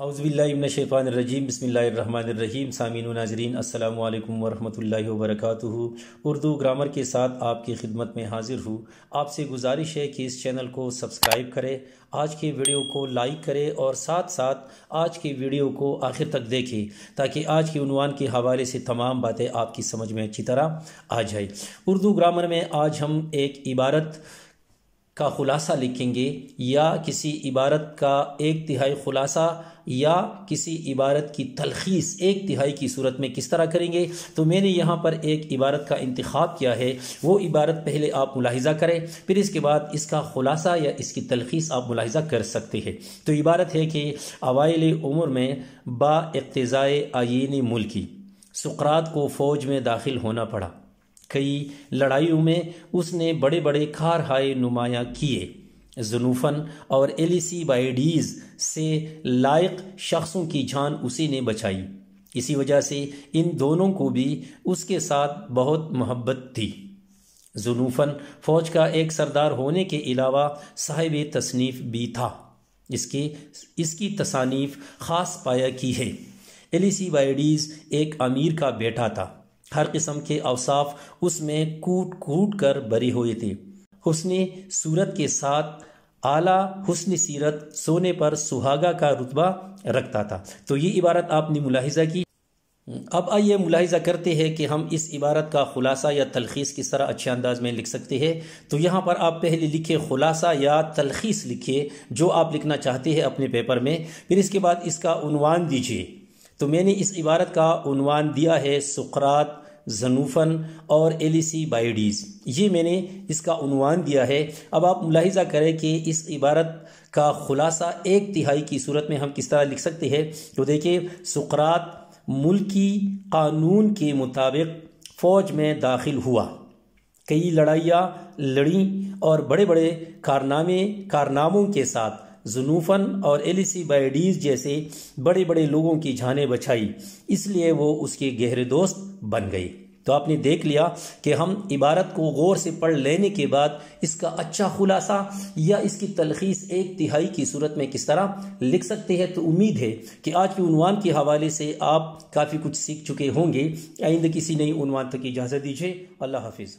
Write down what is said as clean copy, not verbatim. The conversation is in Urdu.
اعوذ باللہ من الشیطان الرجیم بسم اللہ الرحمن الرحیم سامعین و ناظرین السلام علیکم ورحمۃ اللہ وبرکاتہ۔ اردو گرامر کے ساتھ آپ کی خدمت میں حاضر ہوں۔ آپ سے گزارش ہے کہ اس چینل کو سبسکرائب کریں، آج کی ویڈیو کو لائک کریں اور ساتھ ساتھ آج کی ویڈیو کو آخر تک دیکھیں تاکہ آج کے عنوان کے حوالے سے تمام باتیں آپ کی سمجھ میں اچھی طرح آ جائے۔ اردو گرامر میں آج ہم ایک عبارت کا خلاصہ لکھیں گے یا کسی عبارت کا ایک تہائی خلاصہ یا کسی عبارت کی تلخیص ایک تہائی کی صورت میں کس طرح کریں گے۔ تو میں نے یہاں پر ایک عبارت کا انتخاب کیا ہے، وہ عبارت پہلے آپ ملاحظہ کریں، پھر اس کے بعد اس کا خلاصہ یا اس کی تلخیص آپ ملاحظہ کر سکتے ہیں۔ تو عبارت ہے کہ اوائل عمر میں با اقتضائے آئین ملکی سقراط کو فوج میں داخل ہونا پڑا، کئی لڑائیوں میں اس نے بڑے بڑے کارہائے نمایاں کیے، زنوفن اور ایلیسیبائیڈیز سے لائق شخصوں کی جان اسی نے بچائی، اسی وجہ سے ان دونوں کو بھی اس کے ساتھ بہت محبت تھی۔ زنوفن فوج کا ایک سردار ہونے کے علاوہ صاحب تصنیف بھی تھا، اس کی تصانیف خاص پایا کی ہے۔ ایلیسیبائیڈیز ایک امیر کا بیٹا تھا، ہر قسم کے اوصاف اس میں کوٹ کوٹ کر بھرے ہوئے تھے، حسن صورت کے ساتھ اعلیٰ حسن سیرت، سونے پر سہاگا کا رتبہ رکھتا تھا۔ تو یہ عبارت آپ نے ملاحظہ کی۔ اب آئیے ملاحظہ کرتے ہیں کہ ہم اس عبارت کا خلاصہ یا تلخیص کس طرح اچھے انداز میں لکھ سکتے ہیں۔ تو یہاں پر آپ پہلے لکھیں خلاصہ یا تلخیص لکھیں جو آپ لکھنا چاہتے ہیں اپنے پیپر میں، پھر اس کے بعد اس کا عنوان دیجیے۔ تو میں نے اس عبارت کا عنوان دیا ہے سقراط، زنوفن اور ایلیسیبائیڈیز، یہ میں نے اس کا عنوان دیا ہے۔ اب آپ ملاحظہ کریں کہ اس عبارت کا خلاصہ ایک تہائی کی صورت میں ہم کس طرح لکھ سکتے ہیں۔ تو دیکھیں، سقراط ملکی قانون کے مطابق فوج میں داخل ہوا، کئی لڑائیاں لڑیں اور بڑے بڑے کارناموں کے ساتھ زنوفن اور ایلیسیبائیڈیز جیسے بڑے بڑے لوگوں کی جانیں بچائی، اس لیے وہ اس کے گہرے دوست بن گئے۔ تو آپ نے دیکھ لیا کہ ہم عبارت کو غور سے پڑھ لینے کے بعد اس کا اچھا خلاصہ یا اس کی تلخیص ایک تہائی کی صورت میں کس طرح لکھ سکتے ہیں۔ تو امید ہے کہ آج کے عنوان کے حوالے سے آپ کافی کچھ سیکھ چکے ہوں گے۔ آئندہ کسی نئی عنوان تک اجازت دیجیے۔ اللہ حافظ۔